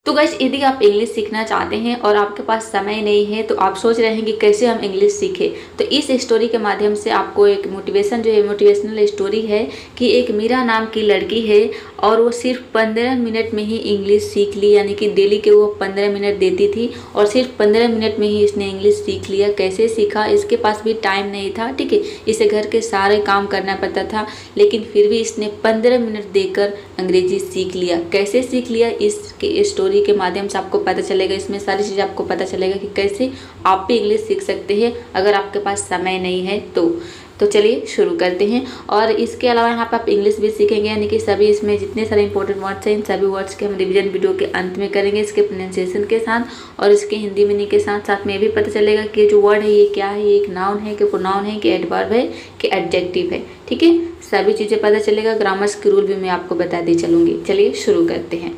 तो गाइस, यदि आप इंग्लिश सीखना चाहते हैं और आपके पास समय नहीं है तो आप सोच रहे हैं कि कैसे हम इंग्लिश सीखें, तो इस स्टोरी के माध्यम से आपको एक मोटिवेशन जो है, मोटिवेशनल स्टोरी है कि एक मीरा नाम की लड़की है और वो सिर्फ 15 मिनट में ही इंग्लिश सीख ली। यानी कि डेली के वो 15 मिनट देती थी और सिर्फ 15 मिनट में ही इसने इंग्लिश सीख लिया। कैसे सीखा? इसके पास भी टाइम नहीं था, ठीक है, इसे घर के सारे काम करना पड़ता था, लेकिन फिर भी इसने 15 मिनट देकर अंग्रेजी सीख लिया। कैसे सीख लिया, इसके स्टोरी के माध्यम से आपको पता चलेगा। इसमें सारी चीज़ें आपको पता चलेगा कि कैसे आप भी इंग्लिश सीख सकते हैं अगर आपके पास समय नहीं है तो चलिए शुरू करते हैं। और इसके अलावा यहाँ पे आप इंग्लिश भी सीखेंगे, यानी कि सभी इसमें जितने सारे इंपॉर्टेंट वर्ड्स हैं इन सभी वर्ड्स के हम रिवीजन वीडियो के अंत में करेंगे, इसके प्रोनाउंसिएशन के साथ और इसके हिंदी मीनिंग के साथ साथ में ये भी पता चलेगा कि जो वर्ड है ये क्या है, ये एक नाउन है कि प्रोनाउन है कि एडवर्ब है कि एडजेक्टिव है, ठीक है, सभी चीज़ें पता चलेगा। ग्रामर्स के रूल भी मैं आपको बताती चलूँगी। चलिए शुरू करते हैं।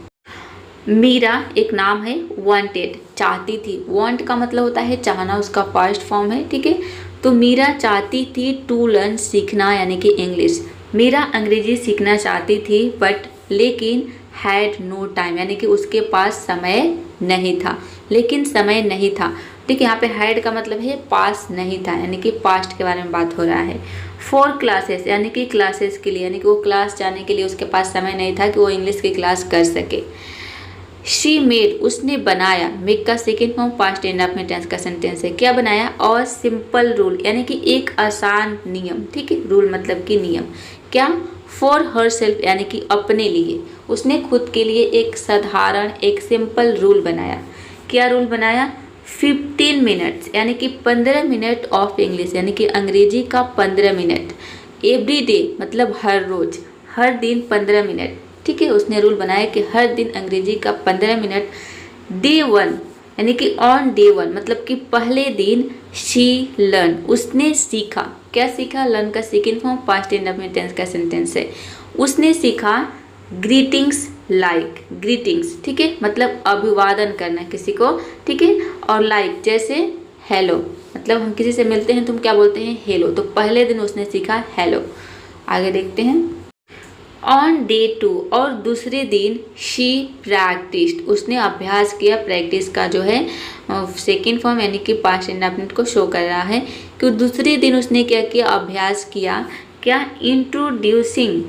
मीरा एक नाम है, वांटेड चाहती थी। वांट का मतलब होता है चाहना, उसका पास्ट फॉर्म है, ठीक है। तो मीरा चाहती थी टू लर्न सीखना, यानी कि इंग्लिश। मीरा अंग्रेजी सीखना चाहती थी बट लेकिन हैड नो टाइम, यानी कि उसके पास समय नहीं था, लेकिन समय नहीं था, ठीक है। यहाँ पे हैड का मतलब है पास नहीं था, यानी कि पास्ट के बारे में बात हो रहा है। फॉर क्लासेस, यानी कि क्लासेस के लिए, यानी कि वो क्लास जाने के लिए उसके पास समय नहीं था कि वो इंग्लिश की क्लास कर सके। शी मेड, उसने बनाया। मेक का second form past indefinite tense का सेंटेंस है। क्या बनाया? और सिंपल रूल, यानी कि एक आसान नियम, ठीक है। रूल मतलब कि नियम। क्या? फॉर हर सेल्फ, यानी कि अपने लिए, उसने खुद के लिए एक साधारण एक सिंपल रूल बनाया। क्या रूल बनाया? 15 मिनट्स, यानी कि 15 मिनट ऑफ इंग्लिश, यानी कि अंग्रेजी का 15 मिनट। एवरी डे मतलब हर रोज, हर दिन 15 मिनट, ठीक है। उसने रूल बनाया कि हर दिन अंग्रेजी का 15 मिनट। डे 1, यानी कि ऑन डे 1 मतलब कि पहले दिन शी लर्न, उसने सीखा। क्या सीखा? लर्न का second form past indefinite tense का सेंटेंस है। उसने सीखा ग्रीटिंग्स, लाइक ग्रीटिंग्स, ठीक है, मतलब अभिवादन करना किसी को, ठीक है। और लाइक जैसे हेलो, मतलब हम किसी से मिलते हैं तो हम क्या बोलते हैं? हेलो। तो पहले दिन उसने सीखा हेलो। आगे देखते हैं। ऑन डे 2, और दूसरे दिन शी प्रैक्टिस्ड, उसने अभ्यास किया। प्रैक्टिस का जो है सेकेंड फॉर्म यानी कि पास्ट इंडेफिनिट को शो कर रहा है कि दूसरे दिन उसने क्या किया? अभ्यास किया। क्या? इंट्रोड्यूसिंग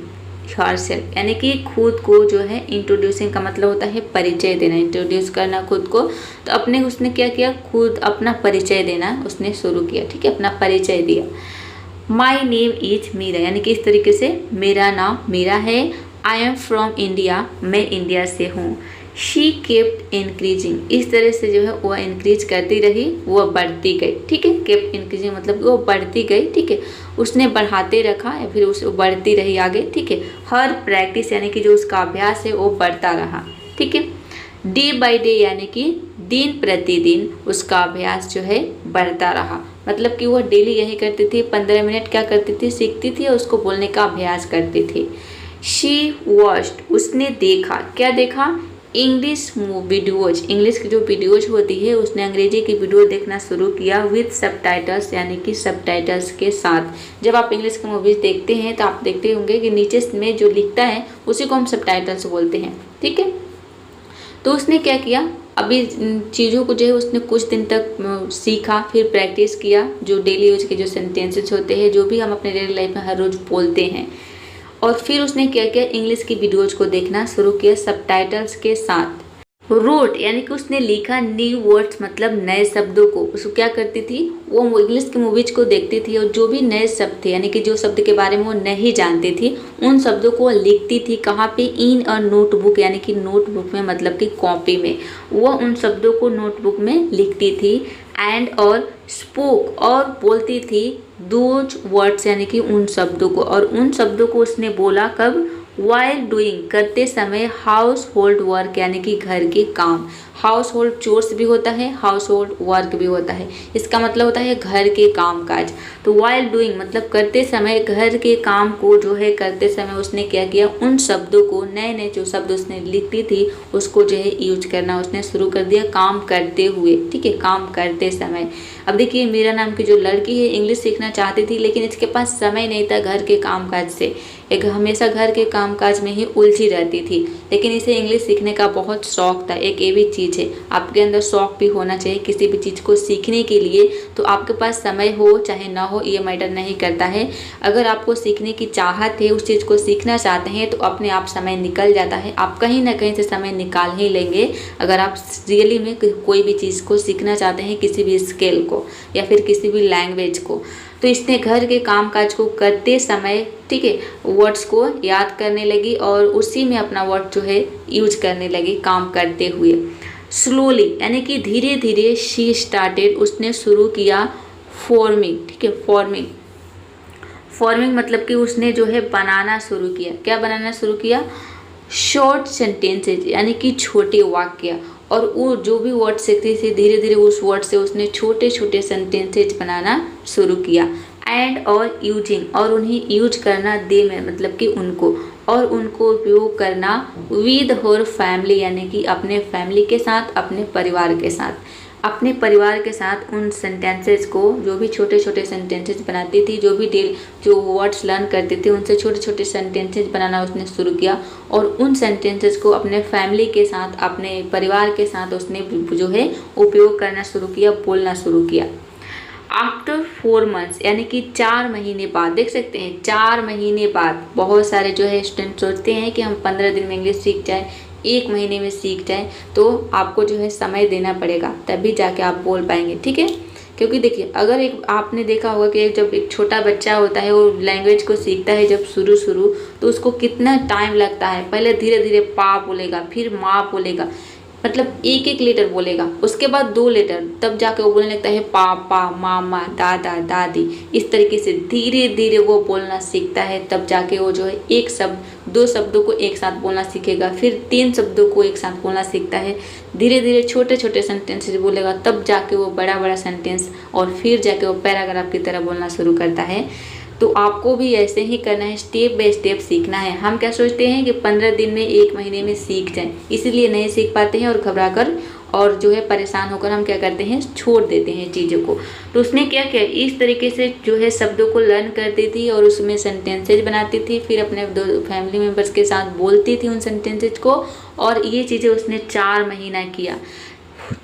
हरसेल्फ, यानी कि खुद को जो है, इंट्रोड्यूसिंग का मतलब होता है परिचय देना, इंट्रोड्यूस करना खुद को। तो अपने उसने क्या किया? खुद अपना परिचय देना उसने शुरू किया, ठीक है, अपना परिचय दिया। माई नेम इज मीरा, यानी कि इस तरीके से मेरा नाम मीरा है। आई एम फ्रॉम इंडिया, मैं इंडिया से हूँ। शी केप्ट इंक्रीजिंग, इस तरह से जो है वह इंक्रीज करती रही, वह बढ़ती गई, ठीक है। केप्ट इंक्रीजिंग मतलब वो बढ़ती गई, ठीक है, उसने बढ़ाते रखा या फिर उस बढ़ती रही आगे, ठीक है। हर प्रैक्टिस यानी कि जो उसका अभ्यास है वो बढ़ता रहा, ठीक है। डे बाय डे यानी कि दिन प्रतिदिन उसका अभ्यास जो है बढ़ता रहा, मतलब कि वह डेली यही करती थी, 15 मिनट क्या करती थी? सीखती थी और उसको बोलने का अभ्यास करती थी। शी वॉच्ड, उसने देखा। क्या देखा? इंग्लिश वीडियोज, इंग्लिश की जो वीडियोज होती है उसने अंग्रेजी की वीडियो देखना शुरू किया विथ सबटाइटल्स, यानी कि सबटाइटल्स के साथ। जब आप इंग्लिश की मूवीज देखते हैं तो आप देखते होंगे कि नीचे में जो लिखता है उसी को हम सबटाइटल्स बोलते हैं, ठीक है। तो उसने क्या किया? अभी चीज़ों को जो है उसने कुछ दिन तक सीखा, फिर प्रैक्टिस किया, जो डेली यूज के जो सेंटेंसेस होते हैं, जो भी हम अपने डेली लाइफ में हर रोज़ बोलते हैं। और फिर उसने क्या किया? इंग्लिश की वीडियोज़ को देखना शुरू किया सबटाइटल्स के साथ। रोट यानी कि उसने लिखा न्यू वर्ड्स, मतलब नए शब्दों को। उसको क्या करती थी? वो इंग्लिश की मूवीज को देखती थी और जो भी नए शब्द थे, यानी कि जो शब्द के बारे में वो नहीं जानती थी, उन शब्दों को लिखती थी। कहाँ पे? इन अ नोटबुक, यानी कि नोटबुक में मतलब कि कॉपी में वो उन शब्दों को नोटबुक में लिखती थी। एंड और स्पोक, और बोलती थी दोज वर्ड्स, यानी कि उन शब्दों को। और उन शब्दों को उसने बोला कब? वाइल डूइंग, करते समय हाउस होल्ड वर्क, यानी कि घर के काम। हाउस होल्ड चोर्स भी होता है, हाउस होल्ड वर्क भी होता है, इसका मतलब होता है घर के काम काज। तो वाइल डूइंग मतलब करते समय, घर के काम को जो है करते समय उसने क्या किया? उन शब्दों को, नए नए जो शब्द उसने लिखती थी उसको जो है यूज करना उसने शुरू कर दिया काम करते हुए, ठीक है, काम करते समय। अब देखिए, मीरा नाम की जो लड़की है इंग्लिश सीखना चाहती थी, लेकिन इसके पास समय नहीं था घर के काम काज से। एक हमेशा घर के काम कामकाज में ही उलझी रहती थी, लेकिन इसे इंग्लिश सीखने का बहुत शौक था। एक ये भी चीज़ है, आपके अंदर शौक भी होना चाहिए किसी भी चीज़ को सीखने के लिए। तो आपके पास समय हो चाहे ना हो ये मैटर नहीं करता है। अगर आपको सीखने की चाहत है, उस चीज़ को सीखना चाहते हैं, तो अपने आप समय निकल जाता है। आप कहीं ना कहीं से समय निकाल ही लेंगे अगर आप रियली में कोई भी चीज़ को सीखना चाहते हैं, किसी भी स्किल को या फिर किसी भी लैंग्वेज को। तो इसने घर के कामकाज को करते समय, ठीक है, वर्ड्स को याद करने लगी और उसी में अपना वर्ड जो है यूज करने लगी काम करते हुए। स्लोली यानी कि धीरे धीरे शी स्टार्टेड, उसने शुरू किया फॉर्मिंग, ठीक है, फॉर्मिंग। फॉर्मिंग मतलब कि उसने जो है बनाना शुरू किया। क्या बनाना शुरू किया? शॉर्ट सेंटेंसेज यानी कि छोटे वाक्य। और वो जो भी वर्ड सीखती थी धीरे धीरे उस वर्ड से उसने छोटे छोटे सेंटेंसेज बनाना शुरू किया। एंड और यूजिंग, और उन्हें यूज करना, दे में मतलब कि उनको, और उनको उपयोग करना विद हर फैमिली यानी कि अपने फैमिली के साथ, अपने परिवार के साथ। अपने परिवार के साथ उन सेंटेंसेस को, जो भी छोटे छोटे सेंटेंसेस बनाती थी, जो वर्ड्स लर्न करती थी, उनसे छोटे छोटे सेंटेंसेस बनाना उसने शुरू किया। और उन सेंटेंसेस को अपने फैमिली के साथ, अपने परिवार के साथ उसने जो है उपयोग करना शुरू किया, बोलना शुरू किया। आफ्टर 4 months यानी कि 4 महीने बाद, देख सकते हैं 4 महीने बाद। बहुत सारे जो है स्टूडेंट सोचते हैं कि हम 15 दिन में इंग्लिश सीख जाए, 1 महीने में सीख जाए, तो आपको जो है समय देना पड़ेगा, तभी जाके आप बोल पाएंगे, ठीक है। क्योंकि देखिए, अगर एक आपने देखा होगा कि जब एक छोटा बच्चा होता है वो लैंग्वेज को सीखता है जब शुरू तो उसको कितना टाइम लगता है। पहले धीरे धीरे पा बोलेगा, फिर माँ बोलेगा, मतलब एक एक लेटर बोलेगा, उसके बाद 2 लेटर, तब जाके वो बोलने लगता है पापा, मामा, दादा, दादी। इस तरीके से धीरे धीरे वो बोलना सीखता है, तब जाके वो जो है एक शब्द 2 शब्दों को एक साथ बोलना सीखेगा, फिर 3 शब्दों को एक साथ बोलना सीखता है। धीरे धीरे छोटे छोटे सेंटेंसेस बोलेगा, तब जाके वो बड़ा बड़ा सेंटेंस और फिर जाके वो पैराग्राफ की तरह बोलना शुरू करता है। तो आपको भी ऐसे ही करना है, स्टेप बाय स्टेप सीखना है। हम क्या सोचते हैं कि 15 दिन में, 1 महीने में सीख जाएं, इसीलिए नहीं सीख पाते हैं और घबरा कर और जो है परेशान होकर हम क्या करते हैं, छोड़ देते हैं चीज़ों को। तो उसने क्या किया, इस तरीके से जो है शब्दों को लर्न करती थी और उसमें सेंटेंसेज बनाती थी, फिर अपने 2 फैमिली मेम्बर्स के साथ बोलती थी उन सेंटेंसेज को। और ये चीज़ें उसने 4 महीना किया।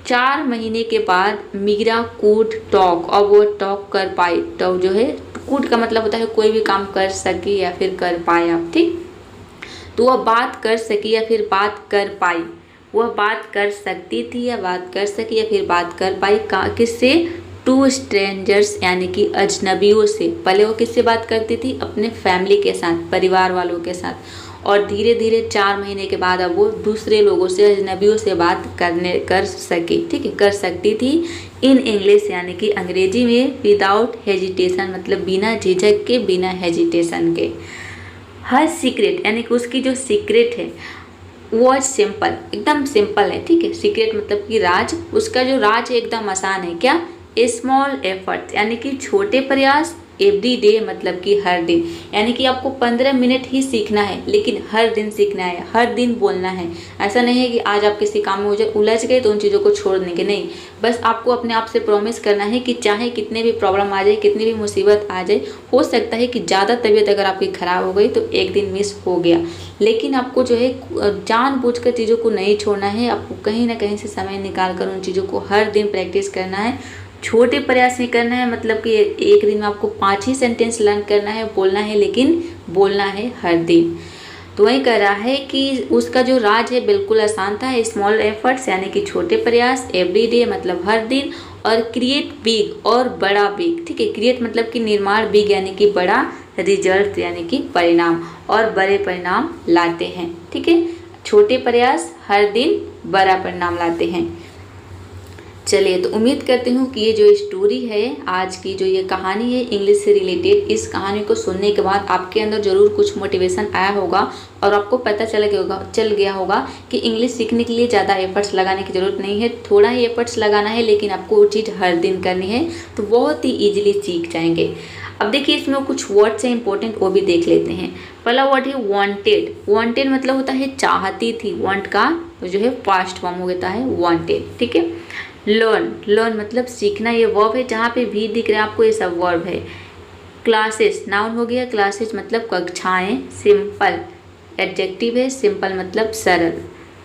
4 महीने के बाद मीरा कुड टॉक, और वो टॉक कर पाई। तो जो है कुड का मतलब होता है कोई भी काम कर सकी या फिर कर पाया, ठीक। तो वह बात कर सकी या फिर बात कर पाई, वह बात कर सकती थी या बात कर सकी या फिर बात कर पाई। किससे? 2 स्ट्रेंजर्स यानी कि अजनबियों से। पहले वो किससे बात करती थी? अपने फैमिली के साथ, परिवार वालों के साथ। और धीरे धीरे 4 महीने के बाद अब वो दूसरे लोगों से, अजनबियों से बात कर सकी, ठीक है, कर सकती थी। इन इंग्लिश यानी कि अंग्रेजी में विदाउट हेजिटेशन, मतलब बिना झिझक के, बिना हेजिटेशन के। हर सीक्रेट यानी कि उसकी जो सीक्रेट है वो सिंपल, एकदम सिंपल है, ठीक है। सीक्रेट मतलब कि राज, उसका जो राज है एकदम आसान है। क्या? स्मॉल एफर्ट यानी कि छोटे प्रयास, एवरी डे मतलब कि हर दिन, यानी कि आपको 15 मिनट ही सीखना है, लेकिन हर दिन सीखना है, हर दिन बोलना है। ऐसा नहीं है कि आज आप किसी काम में उलझ गए तो उन चीज़ों को छोड़ देंगे, नहीं। बस आपको अपने आप से प्रॉमिस करना है कि चाहे कितने भी प्रॉब्लम आ जाए, कितनी भी मुसीबत आ जाए, हो सकता है कि ज़्यादा तबीयत अगर आपकी ख़राब हो गई तो एक दिन मिस हो गया, लेकिन आपको जो है जानबूझकर चीज़ों को नहीं छोड़ना है। आपको कहीं ना कहीं से समय निकाल कर उन चीज़ों को हर दिन प्रैक्टिस करना है, छोटे प्रयास में करना है। मतलब कि एक दिन में आपको 5 ही सेंटेंस लर्न करना है, बोलना है, लेकिन बोलना है हर दिन। तो वही कह रहा है कि उसका जो राज है बिल्कुल आसान था। स्मॉल एफर्ट्स यानी कि छोटे प्रयास, एवरी डे मतलब हर दिन, और क्रिएट बिग और बड़ा बिग, ठीक है। क्रिएट मतलब कि निर्माण, बिग यानी कि बड़ा, रिजल्ट यानी कि परिणाम, और बड़े परिणाम लाते हैं, ठीक है। छोटे प्रयास हर दिन, बड़ा परिणाम लाते हैं। चलिए, तो उम्मीद करती हूँ कि ये जो स्टोरी है, आज की जो ये कहानी है इंग्लिश से रिलेटेड, इस कहानी को सुनने के बाद आपके अंदर ज़रूर कुछ मोटिवेशन आया होगा और आपको पता चल गया होगा कि इंग्लिश सीखने के लिए ज़्यादा एफर्ट्स लगाने की ज़रूरत नहीं है। थोड़ा ही एफर्ट्स लगाना है, लेकिन आपको वो चीज़ हर दिन करनी है, तो बहुत ही ईजिली सीख जाएंगे। अब देखिए, इसमें कुछ वर्ड्स हैं इंपॉर्टेंट, वो भी देख लेते हैं। पहला वर्ड है वांटेड। वांटेड मतलब होता है चाहती थी, वांट का जो है फास्ट फॉर्म होता है वांटेड, ठीक है। लर्न मतलब सीखना, ये वर्ब है, जहाँ पे भी दिख रहा है आपको ये सब वर्ब है। क्लासेस नाउन हो गया, क्लासेस मतलब कक्षाएं। सिंपल एडजेक्टिव है, सिंपल मतलब सरल,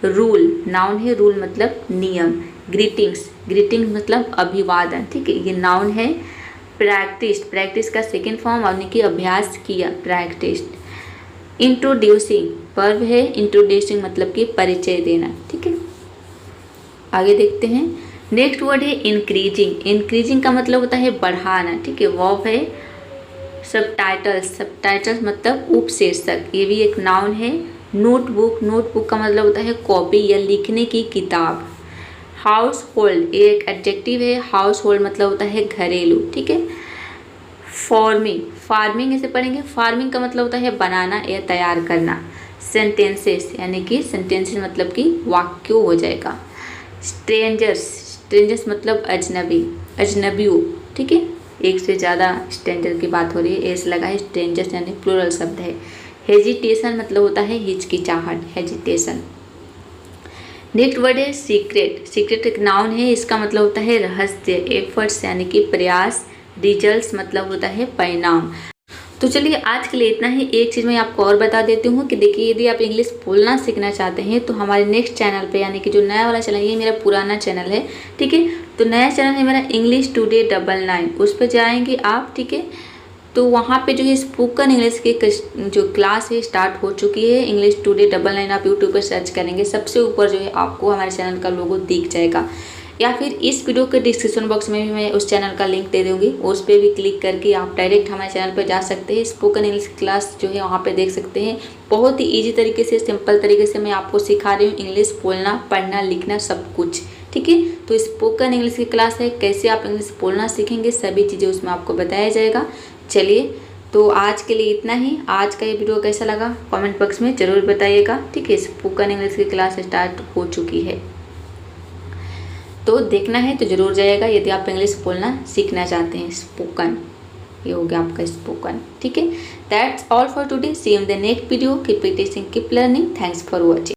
रूल नाउन है, रूल मतलब नियम, ग्रीटिंग्स मतलब अभिवादन, ठीक है, ये नाउन है। प्रैक्टिस का सेकेंड फॉर्म आपने की अभ्यास किया, प्रैक्टिस्ड। इंट्रोड्यूसिंग वर्ब है, इंट्रोड्यूसिंग मतलब कि परिचय देना, ठीक है। आगे देखते हैं, नेक्स्ट वर्ड है इंक्रीजिंग का मतलब होता है बढ़ाना, ठीक है। वर्ब है सबटाइटल्स मतलब उपशीर्षक, ये भी एक नाउन है। नोटबुक का मतलब होता है कॉपी या लिखने की किताब। हाउस होल्ड एक एडजेक्टिव है, हाउस होल्ड मतलब होता है घरेलू, ठीक है। फार्मिंग इसे पढ़ेंगे, फार्मिंग का मतलब होता है बनाना या तैयार करना। सेंटेंसेस यानी कि सेंटेंसेस मतलब कि वाक्य हो जाएगा। स्ट्रेंजर्स मतलब अजनबियों, ठीक है, एक से ज़्यादा स्ट्रेंजर की बात हो रही है, एस लगा है, स्ट्रेंजर्स यानी प्लूरल शब्द है। हेजिटेशन मतलब होता है हिचकिचाहट, हेजिटेशन। नेक्स्ट वर्ड है सीक्रेट एक नाउन है, इसका मतलब होता है रहस्य। एफर्ट्स यानी कि प्रयास, रिजल्ट्स मतलब होता है परिणाम। तो चलिए आज के लिए इतना ही। एक चीज़ मैं आपको और बता देती हूँ कि देखिए यदि आप इंग्लिश बोलना सीखना चाहते हैं तो हमारे नेक्स्ट चैनल पे यानी कि जो नया वाला चैनल, ये मेरा पुराना चैनल है, ठीक है। तो नया चैनल है मेरा इंग्लिश टुडे 99, उस पर जाएंगे आप, ठीक है। तो वहाँ पे जो है स्पोकन इंग्लिश की जो क्लास है स्टार्ट हो चुकी है। इंग्लिश टुडे 99 आप यूट्यूब पर सर्च करेंगे, सबसे ऊपर जो है आपको हमारे चैनल का लोगो दिख जाएगा, या फिर इस वीडियो के डिस्क्रिप्शन बॉक्स में भी मैं उस चैनल का लिंक दे दूँगी, उस पर भी क्लिक करके आप डायरेक्ट हमारे चैनल पर जा सकते हैं। स्पोकन इंग्लिश क्लास जो है वहाँ पे देख सकते हैं। बहुत ही ईजी तरीके से, सिंपल तरीके से मैं आपको सिखा रही हूँ इंग्लिश बोलना, पढ़ना, लिखना, सब कुछ, ठीक है। तो स्पोकन इंग्लिश की क्लास है, कैसे आप इंग्लिश बोलना सीखेंगे सभी चीज़ें उसमें आपको बताया जाएगा। चलिए तो आज के लिए इतना ही। आज का ये वीडियो कैसा लगा कमेंट बॉक्स में ज़रूर बताइएगा, ठीक है। स्पोकन इंग्लिश की क्लास स्टार्ट हो चुकी है, तो देखना है तो ज़रूर जाइएगा यदि आप इंग्लिश बोलना सीखना चाहते हैं। स्पोकन, ये हो गया आपका स्पोकन, ठीक है। That's all for today, see you in the next video. Keep practising, keep learning, thanks for watching.